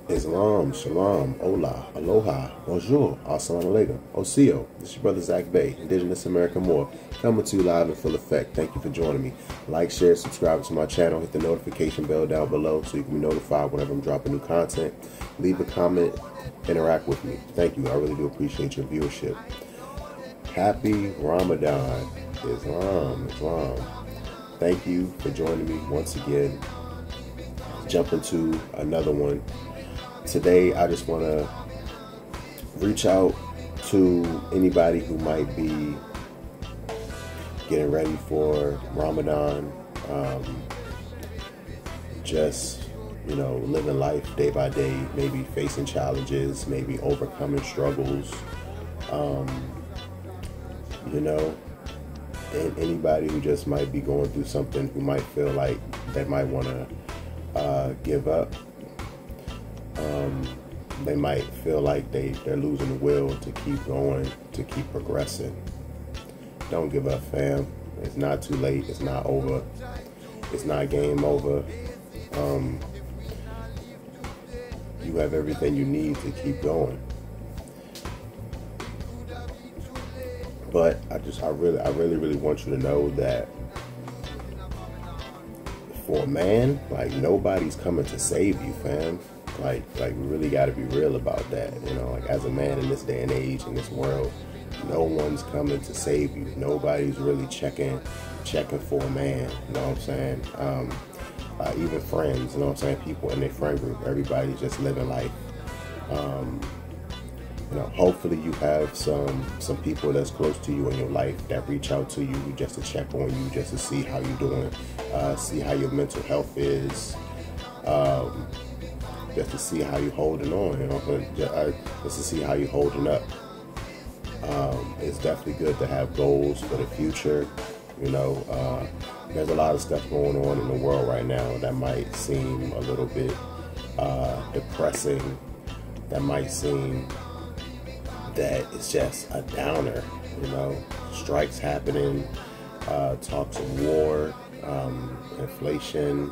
Islam, Shalom, Hola, Aloha, Bonjour, Assalamu Alaikum, Osio. This is your brother Zach Bay, Indigenous American Moor, coming to you live in full effect. Thank you for joining me. Like, share, subscribe to my channel, hit the notification bell down below so you can be notified whenever I'm dropping new content. Leave a comment, interact with me. Thank you. I really do appreciate your viewership. Happy Ramadan, Islam. Thank you for joining me once again. Jump into another one. Today, I just want to reach out to anybody who might be getting ready for Ramadan, just, living life day by day, maybe facing challenges, maybe overcoming struggles, and anybody who just might be going through something, who might feel like they might want to give up. They might feel like they're losing the will to keep going, to keep progressing. Don't give up, fam. It's not too late. It's not over. It's not game over. You have everything you need to keep going. But I really want you to know that for a man, like, nobody's coming to save you, fam. Like we really got to be real about that. Like, as a man in this day and age, in this world, no one's coming to save you. Nobody's really checking for a man. You know what I'm saying? Even friends. You know what I'm saying? People in their friend group. Everybody's just living life. Hopefully you have some people that's close to you in your life that reach out to you just to check on you, just to see how you're doing, see how your mental health is, just to see how you're holding on, just to see how you're holding up. It's definitely good to have goals for the future. There's a lot of stuff going on in the world right now that might seem a little bit depressing, that might seem that it's just a downer, strikes happening, talks of war, inflation,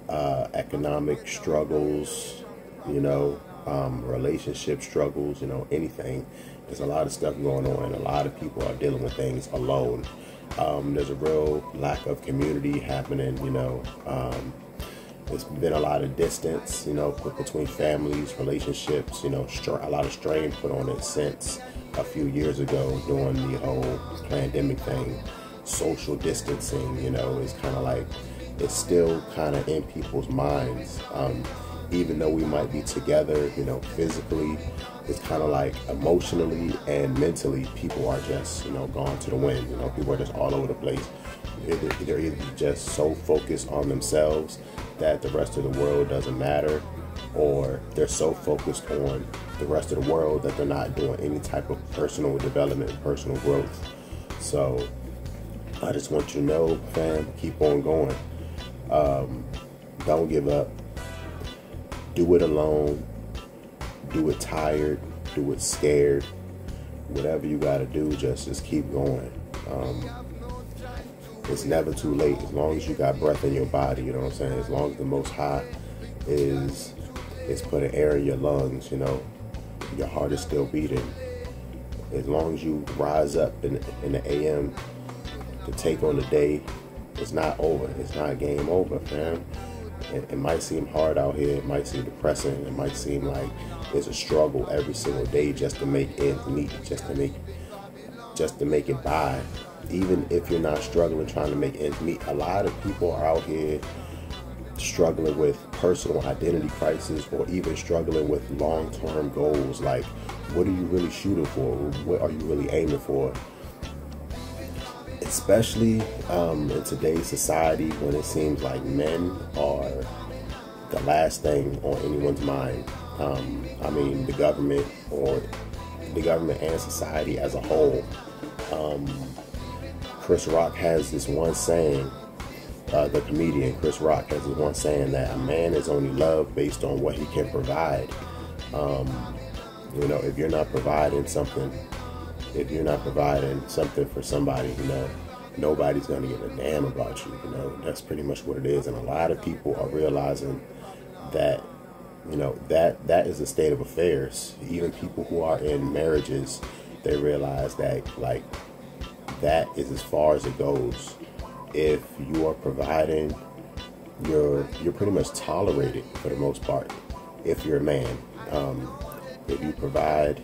economic struggles, relationship struggles, anything. There's a lot of stuff going on, and a lot of people are dealing with things alone. There's a real lack of community happening, There's been a lot of distance, put between families, relationships, a lot of strain put on it since a few years ago during the whole pandemic thing. Social distancing, is kind of like, it's still kind of in people's minds. Even though we might be together, physically, it's kind of like emotionally and mentally, people are just, gone to the wind. People are just all over the place. They're either just so focused on themselves that the rest of the world doesn't matter, or they're so focused on the rest of the world that they're not doing any type of personal development and personal growth. So I just want you to know, fam, keep on going. Don't give up. Do it alone. Do it tired. Do it scared. Whatever you got to do, just keep going. It's never too late, as long as you got breath in your body, you know what I'm saying? As long as the Most High is putting air in your lungs, your heart is still beating. As long as you rise up in the AM to take on the day, it's not over. It's not game over, fam. It might seem hard out here. It might seem depressing. It might seem like it's a struggle every single day just to make ends meet, just to make it by. Even if you're not struggling trying to make ends meet, a lot of people are out here struggling with personal identity crisis, or even struggling with long-term goals. Like, what are you really shooting for? What are you really aiming for? Especially in today's society, when it seems like men are the last thing on anyone's mind. The government and society as a whole. Chris Rock has this one saying, the comedian Chris Rock has this one saying, that a man is only loved based on what he can provide. If you're not providing something for somebody, nobody's going to give a damn about you. That's pretty much what it is. And a lot of people are realizing that You know, that is a state of affairs. Even people who are in marriages, they realize that, like, that is as far as it goes. If you are providing, you're pretty much tolerated for the most part. If you're a man, if you provide,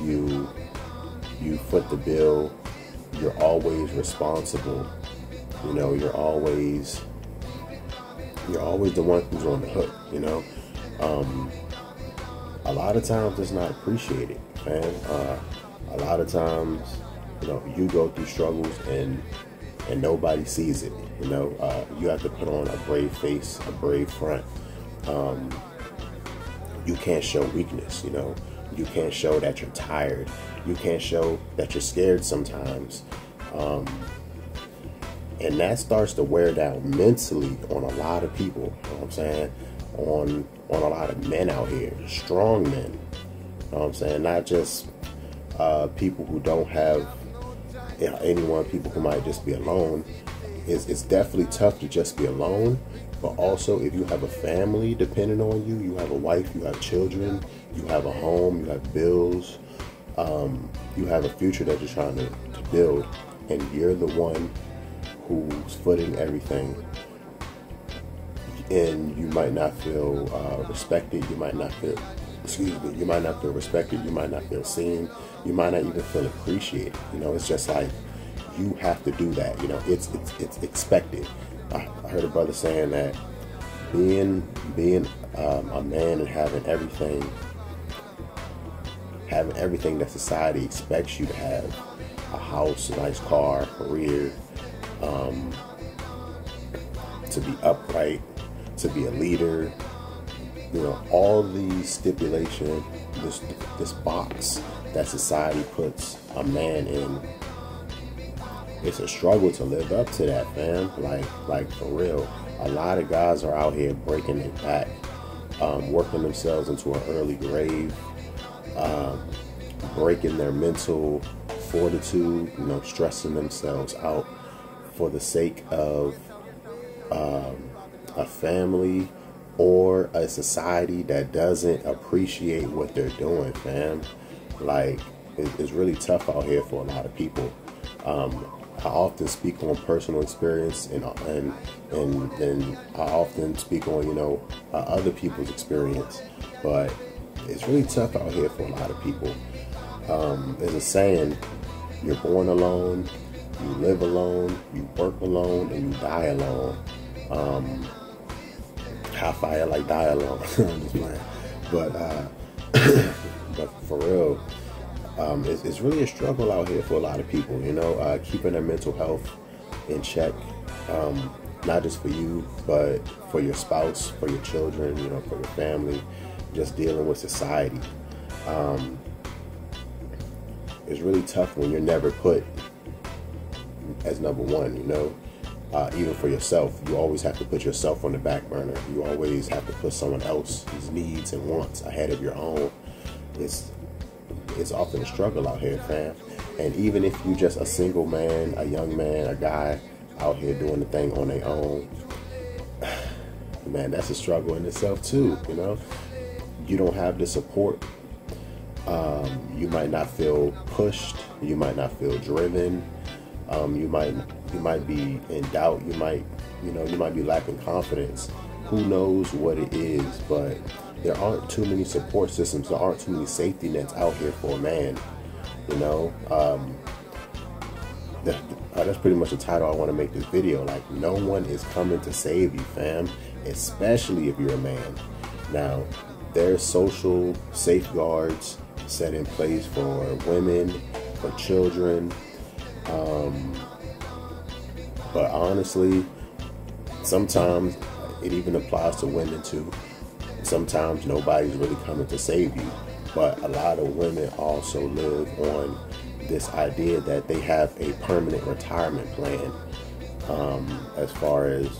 you foot the bill. You're always responsible. You know, you're always the one who's on the hook. You know, a lot of times it's not appreciated, man. A lot of times, you know, you go through struggles and nobody sees it. You know, you have to put on a brave face, a brave front. You can't show weakness. You know, you can't show that you're tired. You can't show that you're scared sometimes. And that starts to wear down mentally on a lot of people. You know what I'm saying? On a lot of men out here, strong men. You know what I'm saying? Not just people who don't have anyone, people who might just be alone. It's definitely tough to just be alone, but also if you have a family depending on you, you have a wife, you have children, you have a home, you have bills, you have a future that you're trying to build, and you're the one who's footing everything, and you might not feel respected, you might not feel respected, you might not feel seen, you might not even feel appreciated. You know, it's just like, you have to do that. You know, it's expected. I heard a brother saying that being a man and having everything that society expects you to have, a house, a nice car, career, to be upright, to be a leader, you know, all these stipulations, this box that society puts a man in, it's a struggle to live up to that, fam. Like for real. A lot of guys are out here breaking it back, working themselves into an early grave, breaking their mental fortitude, you know, stressing themselves out for the sake of a family or a society that doesn't appreciate what they're doing, fam. Like, it's really tough out here for a lot of people. I often speak on personal experience, and I often speak on, you know, other people's experience, but it's really tough out here for a lot of people. There's a saying: you're born alone, you live alone, you work alone, and you die alone. Half fire like die alone. I'm just playing, but for real. It's really a struggle out here for a lot of people, you know, keeping their mental health in check, not just for you, but for your spouse, for your children, you know, for your family, just dealing with society. It's really tough when you're never put as number one, you know, even for yourself. You always have to put yourself on the back burner. You always have to put someone else's needs and wants ahead of your own. It's often a struggle out here, fam. And even if you just a single man, a young man, a guy out here doing the thing on their own, man, that's a struggle in itself too, you know. You don't have the support. You might not feel pushed. You might not feel driven. You might be in doubt. You might be lacking confidence. Who knows what it is, but there aren't too many support systems. There aren't too many safety nets out here for a man, you know. That's pretty much the title I want to make this video. Like, no one is coming to save you, fam, especially if you're a man. Now, there's social safeguards set in place for women, for children, but honestly, sometimes it even applies to women too. Sometimes nobody's really coming to save you, but a lot of women also live on this idea that they have a permanent retirement plan. As far as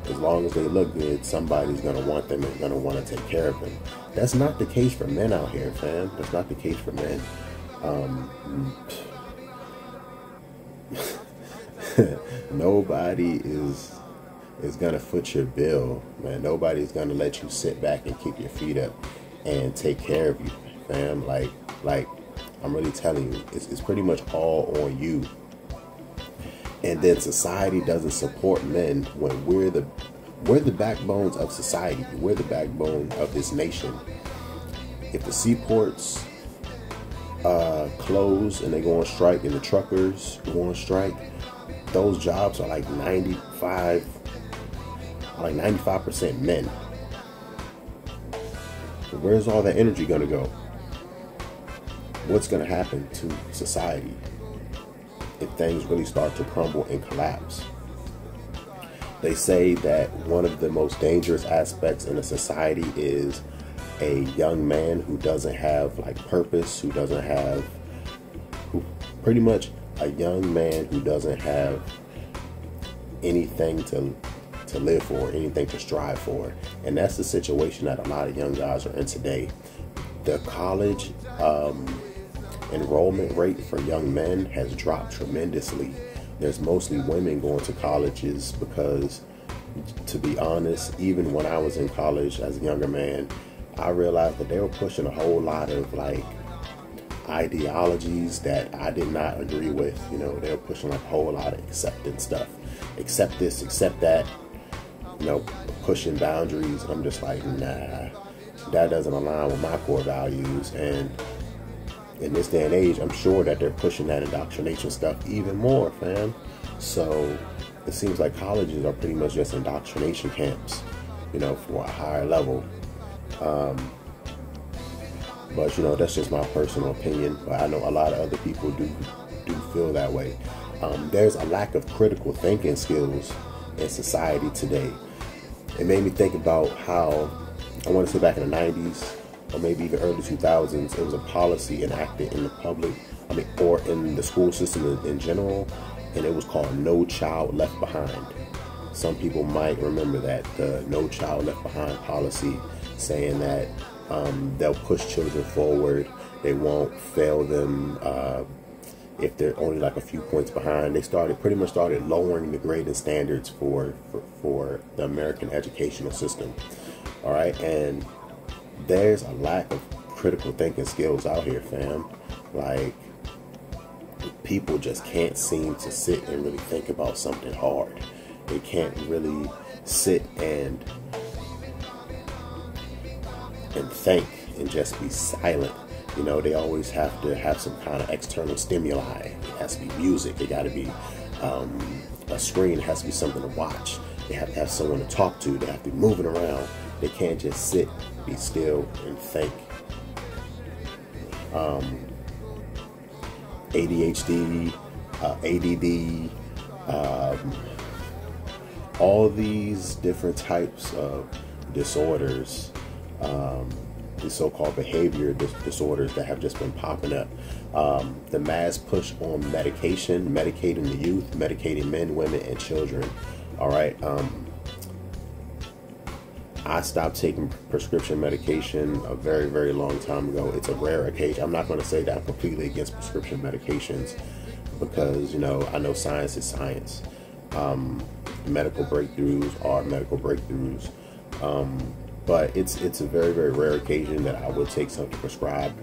long as they look good, somebody's gonna want them and gonna want to take care of them. That's not the case for men out here, fam. That's not the case for men. is gonna foot your bill, man. Nobody's gonna let you sit back and kick your feet up and take care of you, fam. Like I'm really telling you, it's pretty much all on you. And then society doesn't support men when we're the backbones of society. We're the backbone of this nation. If the seaports close and they go on strike, and the truckers go on strike, those jobs are like 95% men. Where's all that energy gonna go? What's gonna happen to society if things really start to crumble and collapse? They say that one of the most dangerous aspects in a society is a young man who doesn't have like purpose, pretty much a young man who doesn't have anything to live for, anything to strive for. And that's the situation that a lot of young guys are in today. The college enrollment rate for young men has dropped tremendously. There's mostly women going to colleges because, to be honest, even when I was in college as a younger man, I realized that they were pushing a whole lot of like ideologies that I did not agree with. You know, they were pushing like a whole lot of acceptance stuff. Accept this, accept that, you know, pushing boundaries. I'm just like, nah, that doesn't align with my core values. And in this day and age, I'm sure that they're pushing that indoctrination stuff even more, fam. So it seems like colleges are pretty much just indoctrination camps, you know, for a higher level. But you know, that's just my personal opinion. But I know a lot of other people do feel that way. There's a lack of critical thinking skills in society today. It made me think about how, I want to say back in the 90s or maybe even early 2000s, it was a policy enacted in the public, or in the school system in general, and it was called No Child Left Behind. Some people might remember that, the No Child Left Behind policy, saying that they'll push children forward. They won't fail them if they're only like a few points behind. They pretty much started lowering the grading standards for the American educational system. All right, and there's a lack of critical thinking skills out here, fam. Like, people just can't seem to sit and really think about something hard. They can't really sit and think and just be silent. You know, they always have to have some kind of external stimuli. It has to be music. It got to be a screen. It has to be something to watch. They have to have someone to talk to. They have to be moving around. They can't just sit, be still, and think. ADHD, ADD, all these different types of disorders, the so-called behavior disorders that have just been popping up. The mass push on medication, medicating the youth, medicating men, women, and children. All right. I stopped taking prescription medication a very, very long time ago. It's a rare occasion. I'm not going to say that I'm completely against prescription medications, because, you know, I know science is science. Medical breakthroughs are medical breakthroughs. But it's a very, very rare occasion that I would take something prescribed.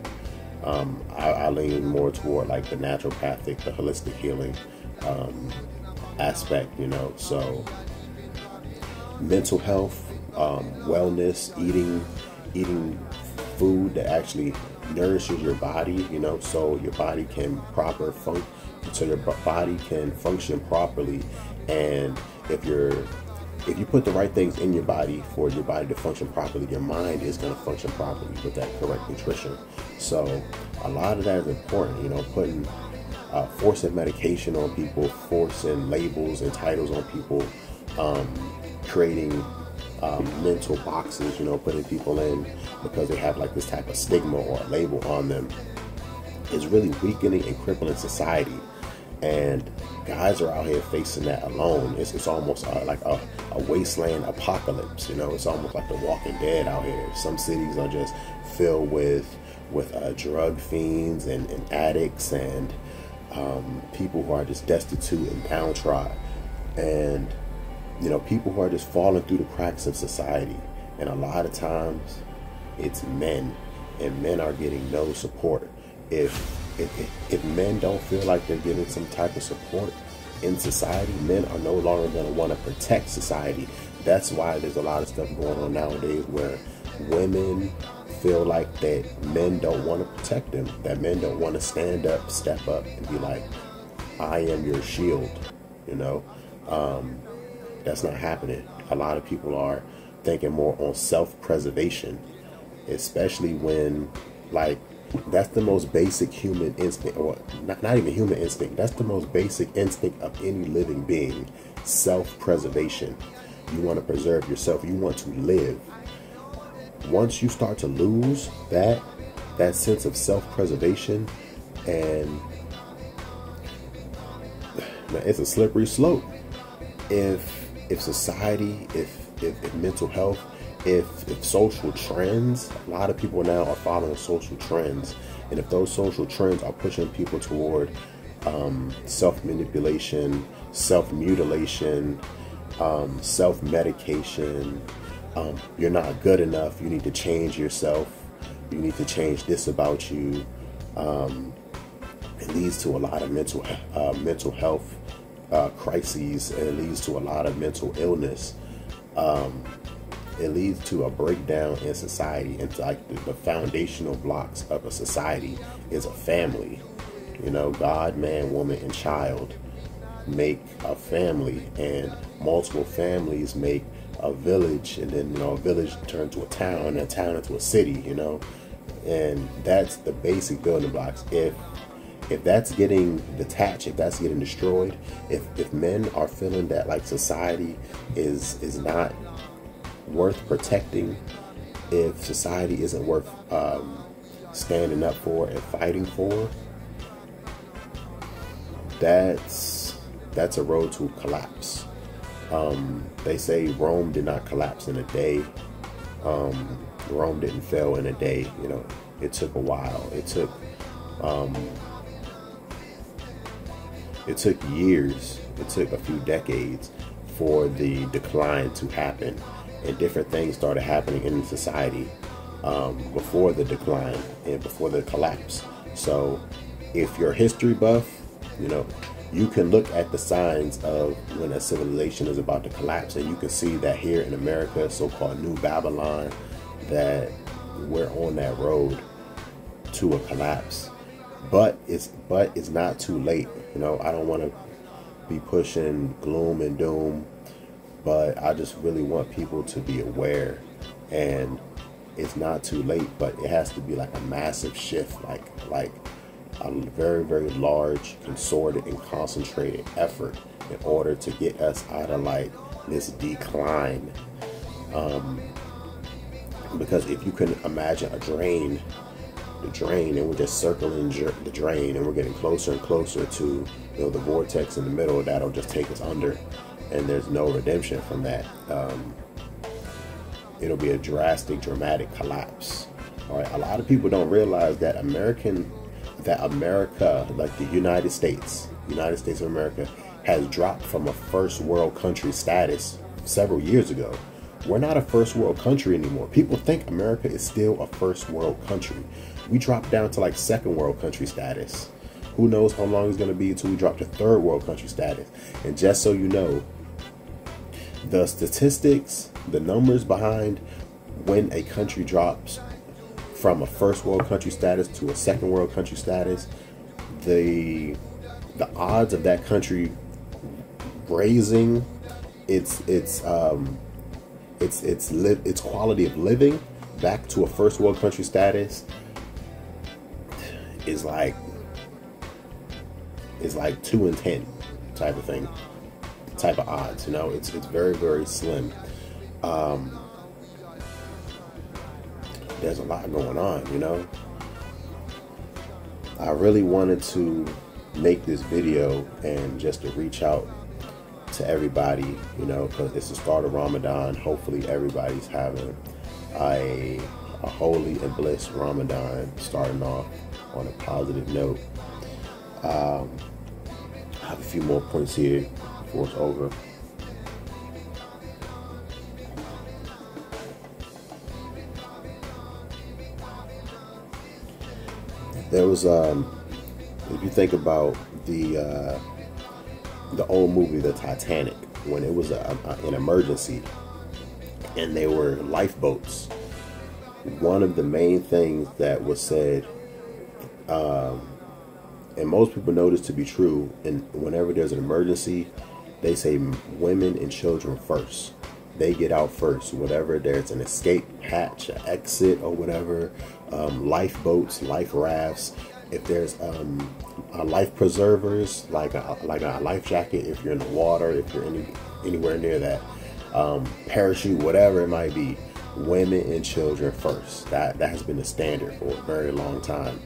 I lean more toward like the naturopathic, the holistic healing aspect, you know. So mental health, wellness, eating food that actually nourishes your body, you know, so your body can function properly. And if you put the right things in your body for your body to function properly, your mind is going to function properly with that correct nutrition. So a lot of that is important, you know, putting forcing medication on people, forcing labels and titles on people, creating mental boxes, you know, putting people in because they have like this type of stigma or label on them, is really weakening and crippling society. And guys are out here facing that alone. It's almost like a wasteland apocalypse, you know. It's almost like The Walking Dead out here. Some cities are just filled with drug fiends and addicts and people who are just destitute and downtrodden. And you know, people who are just falling through the cracks of society. And a lot of times it's men, and men are getting no support. If men don't feel like they're getting some type of support in society, men are no longer going to want to protect society. That's why there's a lot of stuff going on nowadays where women feel like that men don't want to protect them, that men don't want to stand up, step up, and be like, I am your shield, you know. That's not happening. A lot of people are thinking more on self-preservation, especially when, like, that's the most basic human instinct, or not even human instinct, that's the most basic instinct of any living being, self-preservation. You want to preserve yourself, you want to live. Once you start to lose that sense of self-preservation, and man, it's a slippery slope. If society, if mental health, if social trends, a lot of people now are following social trends, and if those social trends are pushing people toward self-manipulation, self-mutilation, self-medication, you're not good enough, you need to change yourself, you need to change this about you, it leads to a lot of mental health crises, and it leads to a lot of mental illness. It leads to a breakdown in society. And like the foundational blocks of a society is a family. You know, God, man, woman, and child make a family, and multiple families make a village, and then, you know, a village turns to a town, and a town into a city, you know. And that's the basic building blocks. If that's getting detached, if that's getting destroyed, if men are feeling that like society is not worth protecting, if society isn't worth standing up for and fighting for, that's a road to collapse. They say Rome did not collapse in a day. Rome didn't fail in a day. You know, it took a while. It took years. It took a few decades for the decline to happen, and different things started happening in society before the decline and before the collapse. So if you're a history buff, you know, you can look at the signs of when a civilization is about to collapse, and you can see that here in America, so-called New Babylon, that we're on that road to a collapse. But it's not too late. You know, I don't want to be pushing gloom and doom, but I just really want people to be aware. And it's not too late, but it has to be like a massive shift, like a very, very large, concerted and concentrated effort in order to get us out of like this decline. Because if you can imagine the drain, and we're just circling the drain, and we're getting closer and closer to, you know, the vortex in the middle that'll just take us under, and there's no redemption from that. It'll be a drastic, dramatic collapse. All right, a lot of people don't realize that America, like the United States of America, has dropped from a first world country status several years ago. We're not a first world country anymore. People think America is still a first world country. We dropped down to like second world country status. Who knows how long it's going to be until we drop to third world country status. And just so you know, the statistics, the numbers behind when a country drops from a first world country status to a second world country status, the odds of that country raising its quality of living back to a first world country status is like 2 in 10 type of thing, type of odds. You know, it's very, very slim. There's a lot going on, you know. I really wanted to make this video and just to reach out to everybody, you know, because it's the start of Ramadan. Hopefully everybody's having a holy and blessed Ramadan, starting off on a positive note. I have a few more points here before it's over. There was if you think about the old movie The Titanic, when it was an emergency and they were lifeboats, one of the main things that was said, and most people know this to be true, and whenever there's an emergency, they say women and children first. They get out first. Whatever there's an escape hatch, an exit, or whatever, lifeboats, life rafts. If there's life preservers, like a life jacket, if you're in the water, if you're anywhere near that, parachute, whatever it might be, women and children first. That has been the standard for a very long time.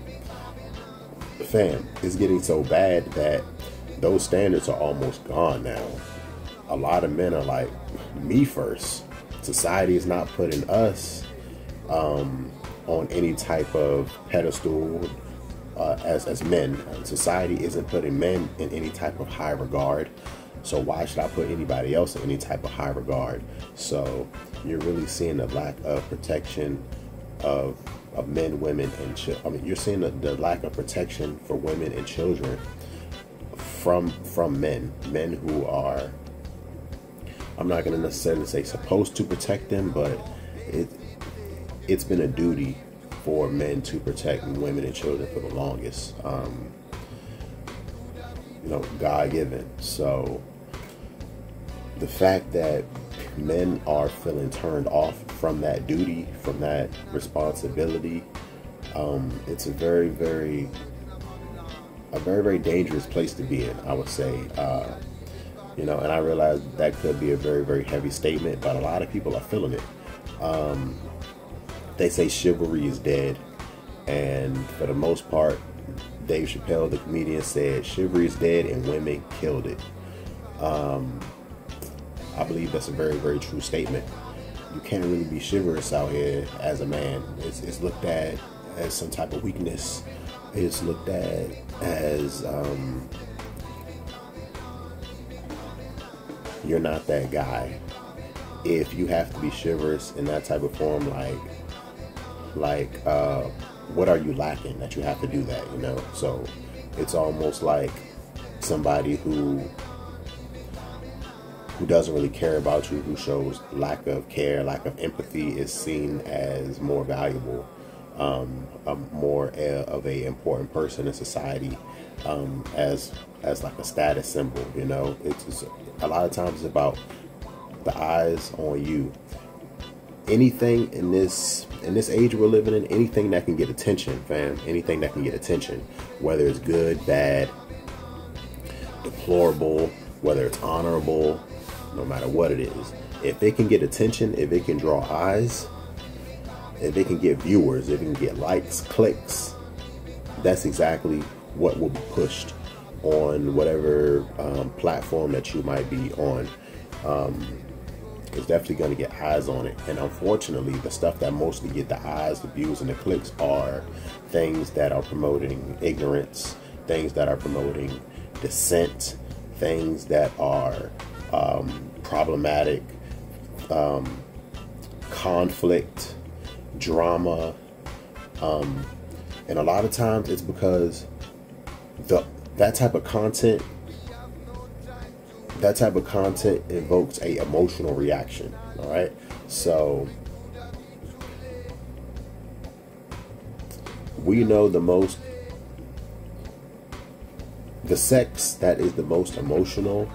Fam, it's getting so bad that those standards are almost gone now. A lot of men are like, me first. Society is not putting us on any type of pedestal as men. Society isn't putting men in any type of high regard. So why should I put anybody else in any type of high regard? So you're really seeing the lack of protection of men, women, and children. I mean, you're seeing the lack of protection for women and children from men who are, I'm not going to necessarily say supposed to protect them, but it's been a duty for men to protect women and children for the longest. God-given. So the fact that men are feeling turned off from that duty, from that responsibility, it's a very, very dangerous place to be in, I would say. And I realize that could be a very, very heavy statement, but a lot of people are feeling it. They say chivalry is dead, and for the most part, Dave Chappelle, the comedian, said chivalry is dead and women killed it. I believe that's a very, very true statement. You can't really be chivalrous out here as a man. It's looked at as some type of weakness. It's looked at as you're not that guy. If you have to be chivalrous in that type of form, like what are you lacking that you have to do that, So it's almost like somebody who doesn't really care about you, who shows lack of care, lack of empathy, is seen as more valuable, more of a important person in society, as like a status symbol. It's a lot of times it's about the eyes on you. Anything in this age we're living in, anything that can get attention, fam, anything that can get attention, whether it's good, bad, deplorable, whether it's honorable, no matter what it is, if it can get attention, if it can draw eyes, if it can get viewers, if it can get likes, clicks, that's exactly what will be pushed on whatever platform that you might be on. It's definitely going to get eyes on it. And unfortunately, the stuff that mostly get the eyes, the views, and the clicks are things that are promoting ignorance, things that are promoting dissent, things that are problematic, conflict, drama, and a lot of times it's because that type of content evokes a emotional reaction. All right, so we know the sex that is the most emotional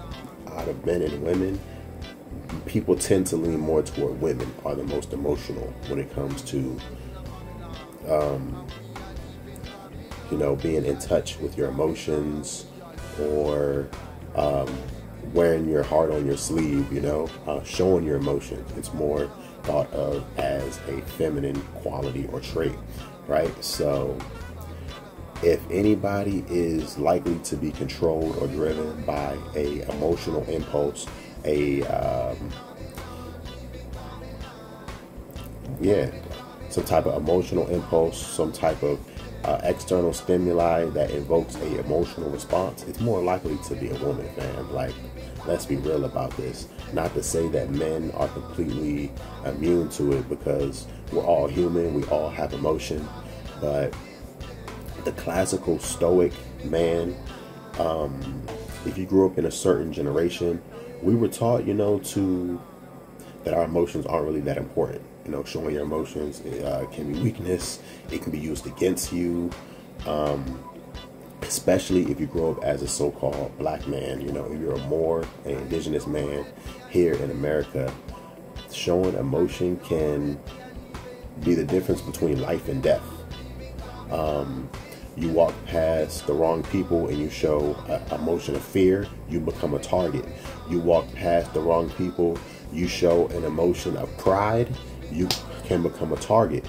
out of men and women. People tend to lean more toward women are the most emotional when it comes to being in touch with your emotions, or wearing your heart on your sleeve, showing your emotions. It's more thought of as a feminine quality or trait, right? So if anybody is likely to be controlled or driven by a emotional impulse, some type of emotional impulse, some type of external stimuli that invokes a emotional response, it's more likely to be a woman, fam. Like, let's be real about this. Not to say that men are completely immune to it, because we're all human, we all have emotion, but the classical stoic man. If you grew up in a certain generation, we were taught, that our emotions aren't really that important. Showing your emotions can be weakness. It can be used against you, especially if you grow up as a so-called black man. If you're a Moor, an indigenous man here in America, showing emotion can be the difference between life and death. You walk past the wrong people and you show an emotion of fear, you become a target. You walk past the wrong people, you show an emotion of pride, you can become a target.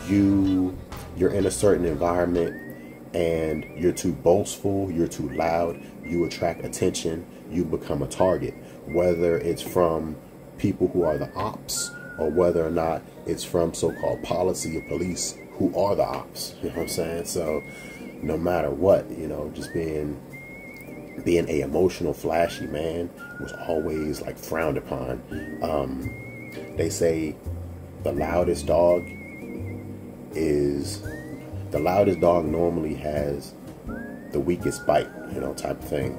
You're in a certain environment and you're too boastful, you're too loud, you attract attention, you become a target. Whether it's from people who are the ops or whether or not it's from so-called policy or police who are the ops. You know what I'm saying? So no matter what, just being a emotional, flashy man was always like frowned upon. They say the loudest dog normally has the weakest bite, type of thing.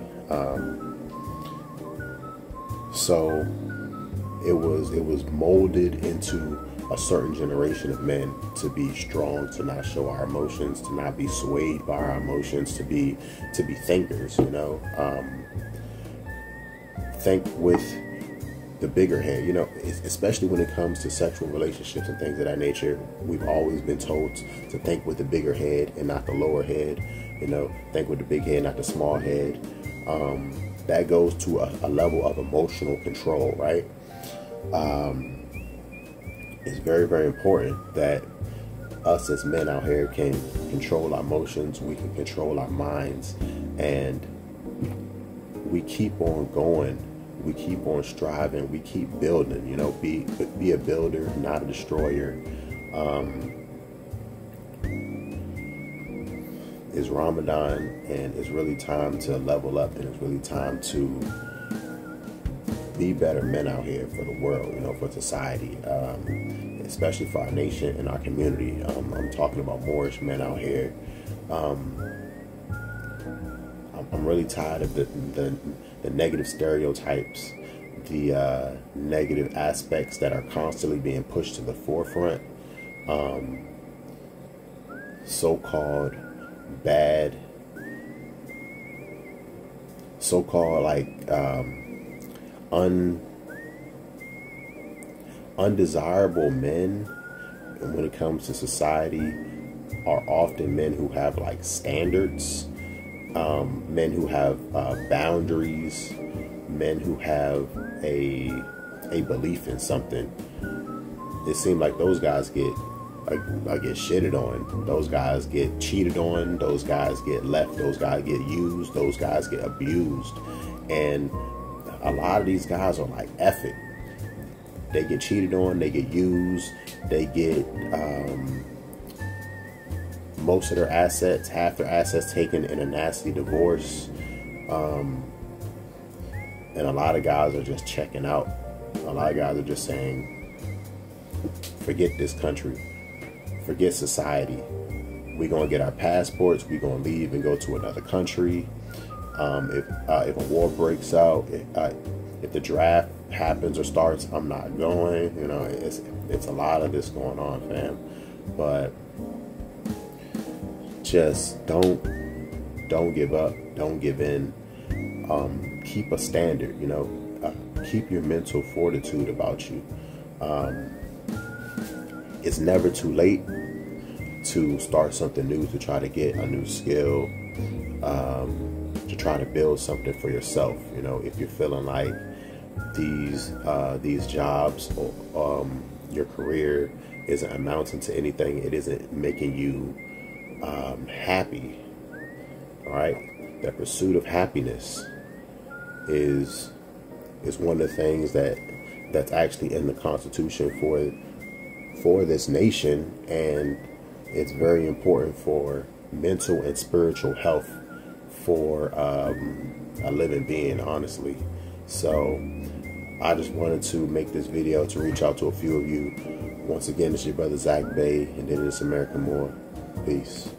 So it was molded into a certain generation of men to be strong, to not show our emotions, to not be swayed by our emotions, to be thinkers. Think with the bigger head. Especially when it comes to sexual relationships and things of that nature. We've always been told to think with the bigger head and not the lower head. Think with the big head, not the small head. That goes to a level of emotional control, right? It's very, very important that us as men out here can control our emotions, we can control our minds, and we keep on going, we keep on striving, we keep building, be a builder, not a destroyer. It's Ramadan, and it's really time to level up, and it's really time to be better men out here for the world, for society, especially for our nation and our community. I'm talking about Moorish men out here. I'm really tired of the negative stereotypes, the negative aspects that are constantly being pushed to the forefront. So-called bad, so-called undesirable men when it comes to society are often men who have standards, men who have boundaries, men who have a belief in something. It seems like those guys get shitted on, those guys get cheated on, those guys get left, those guys get used, those guys get abused. And a lot of these guys are like, F it. They get cheated on, they get used, they get most of their assets, half their assets taken in a nasty divorce. And a lot of guys are just checking out. A lot of guys are just saying, forget this country, forget society. We're going to get our passports, we're going to leave and go to another country. If a war breaks out, if the draft happens or starts, I'm not going. It's a lot of this going on, fam. But just don't give up, don't give in. Keep a standard, keep your mental fortitude about you. It's never too late to start something new, to try to get a new skill, to try to build something for yourself. If you're feeling like these jobs or your career isn't amounting to anything, it isn't making you happy. All right, that pursuit of happiness is one of the things that's actually in the Constitution for this nation, and it's very important for mental and spiritual health for a living being, honestly. So I just wanted to make this video to reach out to a few of you. Once again, it's your brother Zach Bay, and then it's America More. Peace.